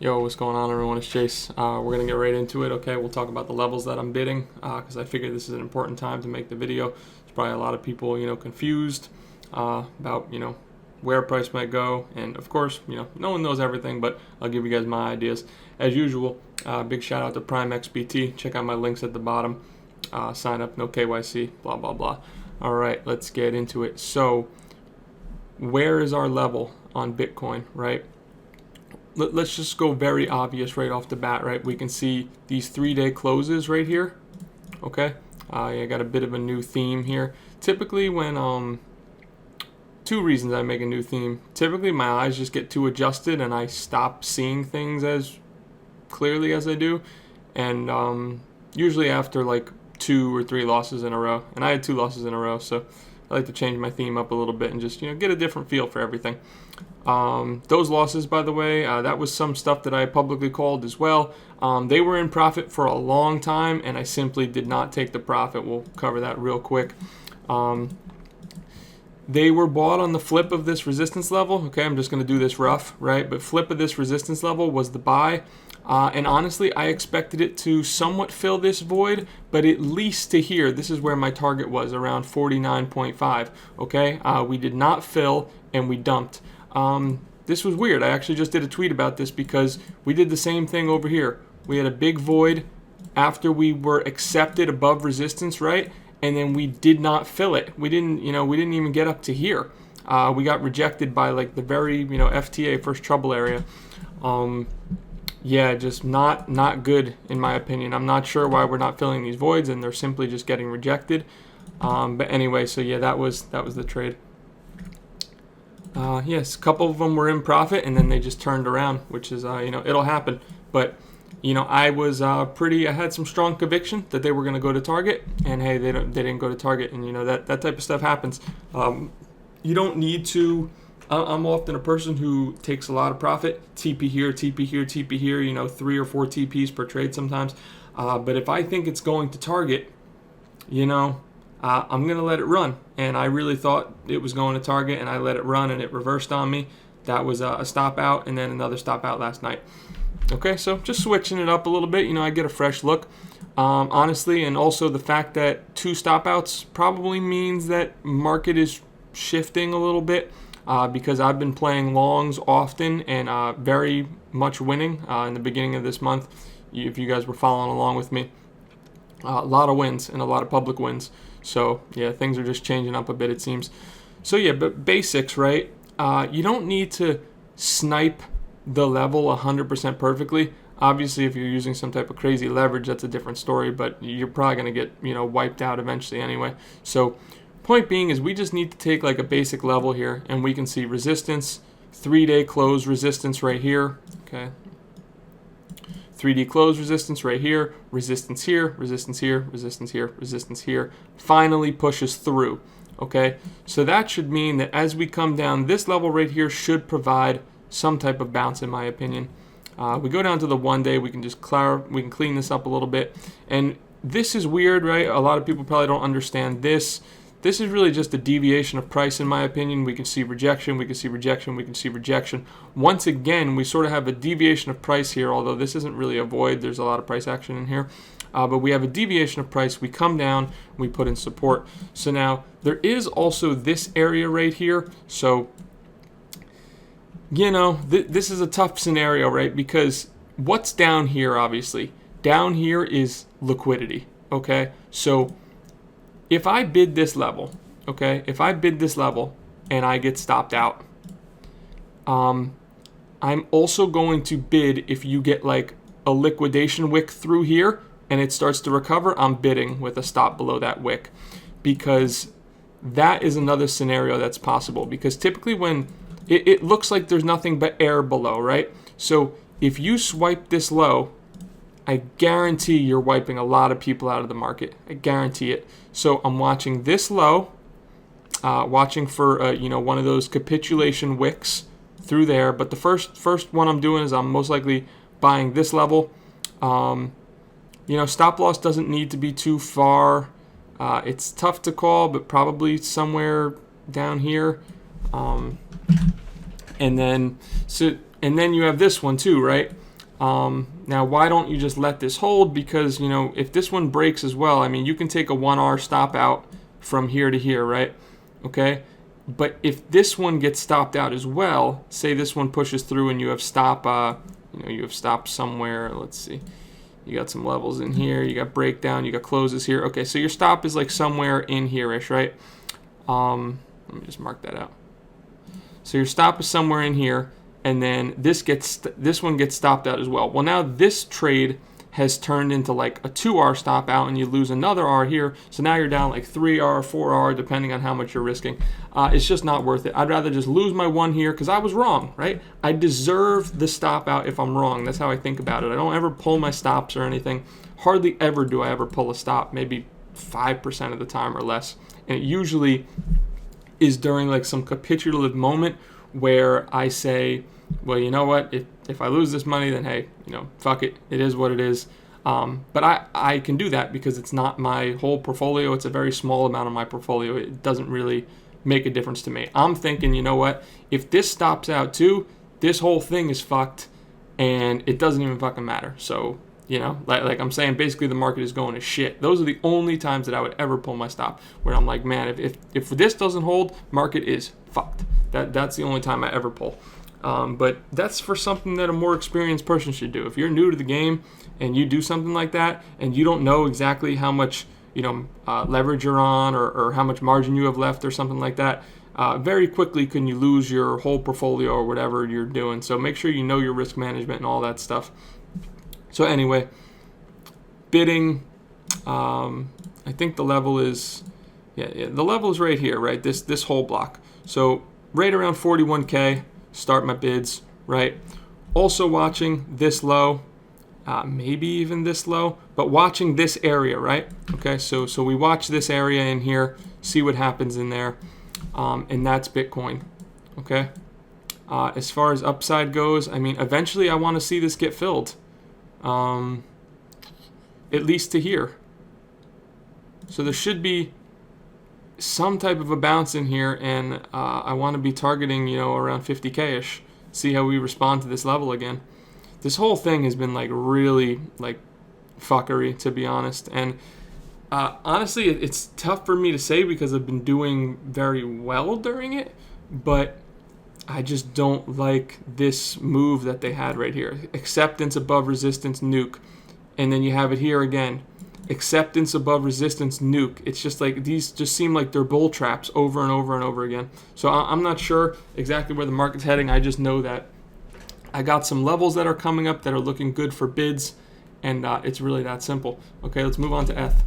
Yo, what's going on, everyone? It's Chase. We're going to get right into it, okay? We'll talk about the levels that I'm bidding because I figured this is an important time to make the video. There's probably a lot of people, confused about, where price might go. And, of course, no one knows everything, but I'll give you guys my ideas. As usual, big shout out to Prime XBT. Check out my links at the bottom. Sign up, no KYC, blah, blah, blah. All right, let's get into it. So, where is our level on Bitcoin, right? Let's just go very obvious right off the bat, right? We can see these 3-day closes right here, okay? I got a bit of a new theme here. Typically when, two reasons I make a new theme. Typically my eyes just get too adjusted and I stop seeing things as clearly as I do. And usually after like 2 or 3 losses in a row. And I had 2 losses in a row, so I like to change my theme up a little bit and just, get a different feel for everything. Those losses, by the way, that was some stuff that I publicly called as well. They were in profit for a long time, and I simply did not take the profit. We'll cover that real quick. They were bought on the flip of this resistance level. Okay, I'm just going to do this rough, right? But flip of this resistance level was the buy. And honestly, I expected it to somewhat fill this void, but at least to here, this is where my target was, around 49.5. Okay, we did not fill, and we dumped. This was weird. I actually just did a tweet about this because we did the same thing over here. We had a big void after we were accepted above resistance, right? And then we did not fill it. We didn't even get up to here. We got rejected by like the very, FTA, first trouble area. Yeah, just not good in my opinion. I'm not sure why we're not filling these voids and they're simply just getting rejected. But anyway, so yeah, that was the trade. Yes, a couple of them were in profit and then they just turned around, which is, it'll happen. But, I was I had some strong conviction that they were going to go to target, and hey, they didn't go to target, and that type of stuff happens. You don't need to. I'm often a person who takes a lot of profit, TP here, TP here, TP here, 3 or 4 TPs per trade sometimes. But if I think it's going to target, I'm going to let it run. And I really thought it was going to target, and I let it run, and it reversed on me. That was a stop out, and then another stop out last night. Okay, so just switching it up a little bit, I get a fresh look. Honestly, and also the fact that 2 stop outs probably means that market is shifting a little bit because I've been playing longs often and very much winning in the beginning of this month. If you guys were following along with me, a lot of wins and a lot of public wins. So, yeah, things are just changing up a bit, it seems. So, yeah, but basics, right? You don't need to snipe the level 100% perfectly. Obviously, if you're using some type of crazy leverage, that's a different story, but you're probably going to get, wiped out eventually anyway. So, point being is we just need to take like a basic level here, and we can see resistance, 3-day close resistance right here, okay? 3D close resistance right here, resistance here, resistance here, resistance here, resistance here, finally pushes through, okay? So that should mean that as we come down, this level right here should provide some type of bounce in my opinion. We go down to the 1-day, we can just we can clean this up a little bit. And this is weird, right? A lot of people probably don't understand this. This is really just a deviation of price in my opinion. We can see rejection, we can see rejection, we can see rejection. Once again, we sort of have a deviation of price here, although this isn't really a void. There's a lot of price action in here. But we have a deviation of price. We come down, we put in support. So now there is also this area right here. So, this is a tough scenario, right? Because what's down here, obviously? Down here is liquidity, okay? So if I bid this level, okay, if I bid this level and I get stopped out, I'm also going to bid if you get like a liquidation wick through here and it starts to recover, I'm bidding with a stop below that wick, because that is another scenario that's possible. Because typically when it looks like there's nothing but air below, right? So if you swipe this low, I guarantee you're wiping a lot of people out of the market. I guarantee it. So I'm watching this low, watching for one of those capitulation wicks through there. But the first one I'm doing is I'm most likely buying this level. Stop loss doesn't need to be too far. It's tough to call, but probably somewhere down here. And then you have this one too, right? Now, why don't you just let this hold? Because, you know, if this one breaks as well, I mean, you can take a 1R stop out from here to here, right? Okay. But if this one gets stopped out as well, say this one pushes through and you have stop, you have stop somewhere. Let's see. You got some levels in here. You got breakdown. You got closes here. Okay, so your stop is like somewhere in here-ish, right? Let me just mark that out. So your stop is somewhere in here, and then this one gets stopped out as well. Well, now this trade has turned into like a 2R stop out, and you lose another R here. So now you're down like 3R, 4R, depending on how much you're risking. It's just not worth it. I'd rather just lose my one here because I was wrong, right? I deserve the stop out if I'm wrong. That's how I think about it. I don't ever pull my stops or anything. Hardly ever do I ever pull a stop, maybe 5% of the time or less. And it usually is during like some capitulative moment where I say, well, you know what, if I lose this money, then hey, you know, fuck it. It is what it is. But I can do that because it's not my whole portfolio. It's a very small amount of my portfolio. It doesn't really make a difference to me. I'm thinking, you know what, if this stops out too, this whole thing is fucked and it doesn't even fucking matter. So, you know, like I'm saying, basically the market is going to shit. Those are the only times that I would ever pull my stop, where I'm like, man, if this doesn't hold, market is fucked. That's the only time I ever pull. But that's for something that a more experienced person should do. If you're new to the game and you do something like that and you don't know exactly how much, you know, leverage you're on or how much margin you have left or something like that, very quickly can you lose your whole portfolio or whatever you're doing. So make sure you know your risk management and all that stuff. So anyway, bidding, I think the level is, the level is right here, right? This whole block. So right around 41K, start my bids, right? Also watching this low, maybe even this low, but watching this area, right? Okay, so we watch this area in here, see what happens in there, and that's Bitcoin, okay? As far as upside goes, I mean, eventually I want to see this get filled, at least to here. So there should be some type of a bounce in here, and I want to be targeting, you know, around 50K-ish, see how we respond to this level again. This whole thing has been like really like fuckery, to be honest, and honestly it's tough for me to say because I've been doing very well during it, but I just don't like this move that they had right here. Acceptance above resistance, nuke, and then you have it here again. Acceptance above resistance, nuke. It's just like these just seem like they're bull traps over and over and over again. So I'm not sure exactly where the market's heading. I just know that I got some levels that are coming up that are looking good for bids, and it's really that simple. Okay, let's move on to ETH.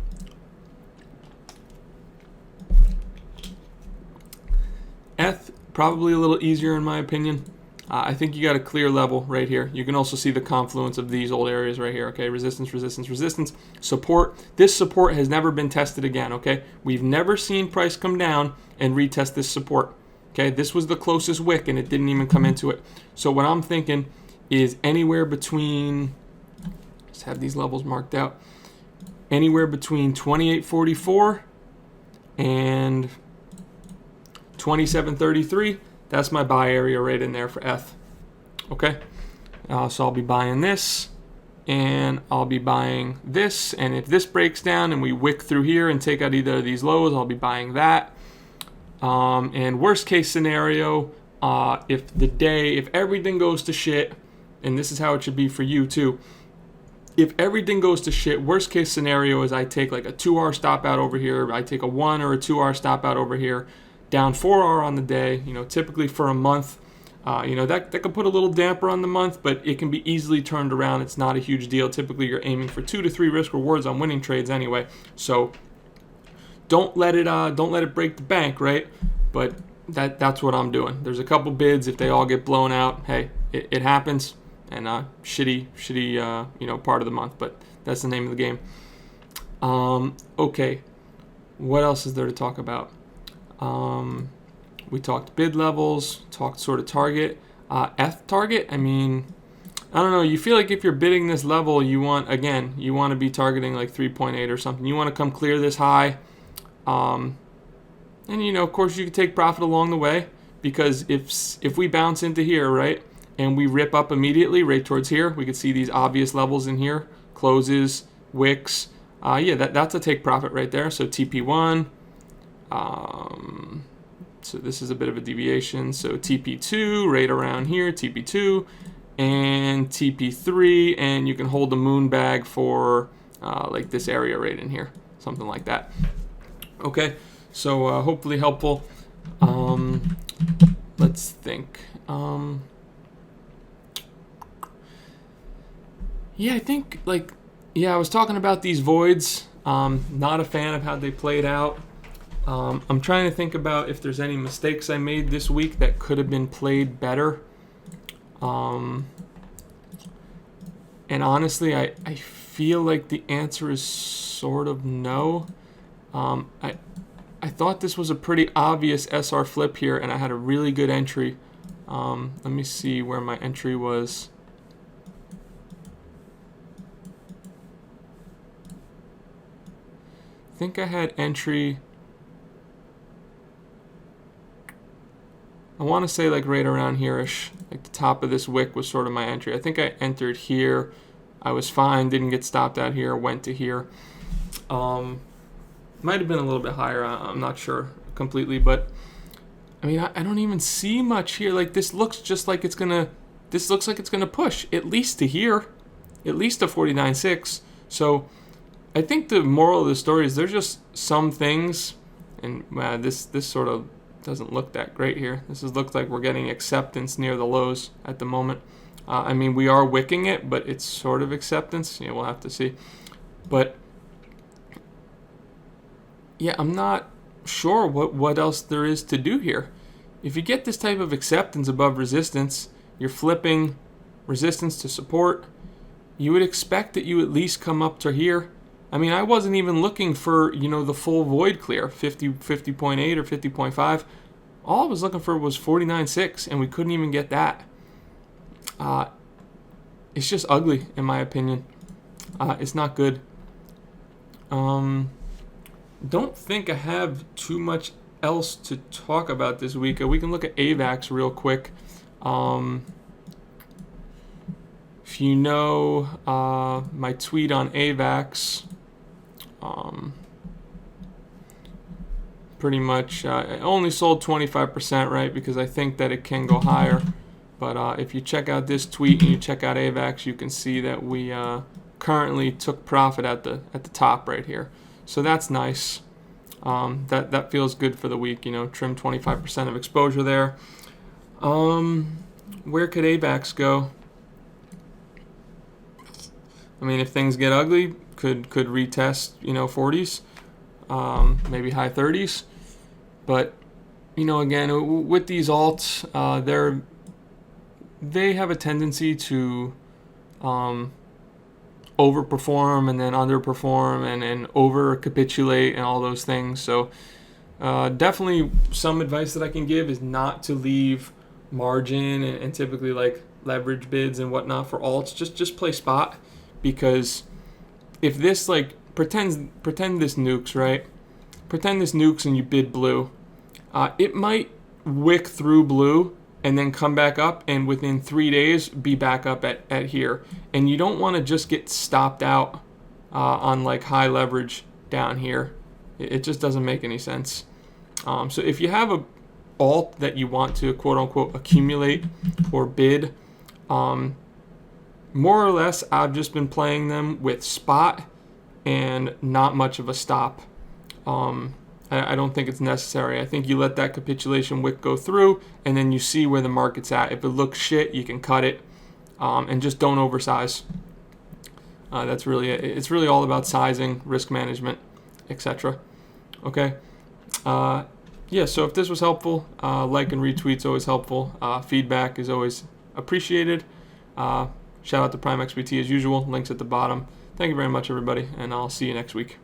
ETH, probably a little easier in my opinion. I think you got a clear level right here. You can also see the confluence of these old areas right here, okay? Resistance, resistance, resistance, support. This support has never been tested again, okay? We've never seen price come down and retest this support, okay? This was the closest wick and it didn't even come into it. So what I'm thinking is anywhere between, let's have these levels marked out, anywhere between 28.44 and 27.33. That's my buy area right in there for ETH. Okay, so I'll be buying this, and I'll be buying this. And if this breaks down and we wick through here and take out either of these lows, I'll be buying that. And worst case scenario, if everything goes to shit, and this is how it should be for you too. If everything goes to shit, worst case scenario is I take like a 2R stop out over here. I take a 1 or a 2R stop out over here. Down 4R on the day, you know, typically for a month, you know, that can put a little damper on the month, but it can be easily turned around. It's not a huge deal. Typically, you're aiming for 2 to 3 risk rewards on winning trades anyway. So don't let it break the bank, right? But that's what I'm doing. There's a couple bids. If they all get blown out, hey, it happens. And shitty, you know, part of the month, but that's the name of the game. Okay, what else is there to talk about? We talked bid levels, talked sort of target. ETH target, I mean, I don't know. You feel like if you're bidding this level, you want to be targeting like 3.8 or something. You want to come clear this high. And, you know, of course, you can take profit along the way because if we bounce into here, right, and we rip up immediately right towards here. We can see these obvious levels in here, closes, wicks. Yeah, that's a take profit right there. So TP1, so this is a bit of a deviation. So TP2 right around here, TP2, and TP3, and you can hold the moon bag for like this area right in here, something like that. Okay, so hopefully helpful. Let's think. Yeah, I think I was talking about these voids. Not a fan of how they played out. I'm trying to think about if there's any mistakes I made this week that could have been played better. And honestly, I feel like the answer is sort of no. I thought this was a pretty obvious SR flip here, and I had a really good entry. Let me see where my entry was. I think I had entry, I want to say like right around here-ish, like the top of this wick was sort of my entry. I think I entered here, I was fine, didn't get stopped out here, went to here. Might have been a little bit higher, I'm not sure completely, but I mean, I don't even see much here. Like this looks just like it's gonna push at least to here, at least to 49.6. So I think the moral of the story is there's just some things, and this sort of doesn't look that great here. Looks like we're getting acceptance near the lows at the moment. I mean, we are wicking it, but it's sort of acceptance. Yeah, we'll have to see. But yeah, I'm not sure what else there is to do here. If you get this type of acceptance above resistance, you're flipping resistance to support, you would expect that you at least come up to here. I mean, I wasn't even looking for, the full void clear, 50.8 or 50.5. All I was looking for was 49.6, and we couldn't even get that. It's just ugly, in my opinion. It's not good. Don't think I have too much else to talk about this week. We can look at AVAX real quick. If you know my tweet on AVAX, pretty much I only sold 25%, right, because I think that it can go higher. But if you check out this tweet and you check out AVAX, you can see that we currently took profit at the top right here. So that's nice. That feels good for the week, trim 25% of exposure there. Where could AVAX go? I mean, if things get ugly, could retest, 40s, maybe high 30s. But, again, with these alts, they have a tendency to overperform and then underperform and over capitulate and all those things. So definitely some advice that I can give is not to leave margin and typically like leverage bids and whatnot for alts. Just play spot, because if this pretend this nukes, right? Pretend this nukes and you bid blue. It might wick through blue and then come back up, and within 3 days be back up at here. And you don't want to just get stopped out on high leverage down here. It just doesn't make any sense. So if you have a alt that you want to quote unquote accumulate or bid, more or less I've just been playing them with spot and not much of a stop. I don't think it's necessary. I think you let that capitulation wick go through, and then you see where the market's at. If it looks shit, you can cut it, and just don't oversize. That's really it. It's really all about sizing, risk management, etc. Okay. Yeah. So if this was helpful, like and retweet's always helpful. Feedback is always appreciated. Shout out to Prime XBT as usual. Links at the bottom. Thank you very much, everybody, and I'll see you next week.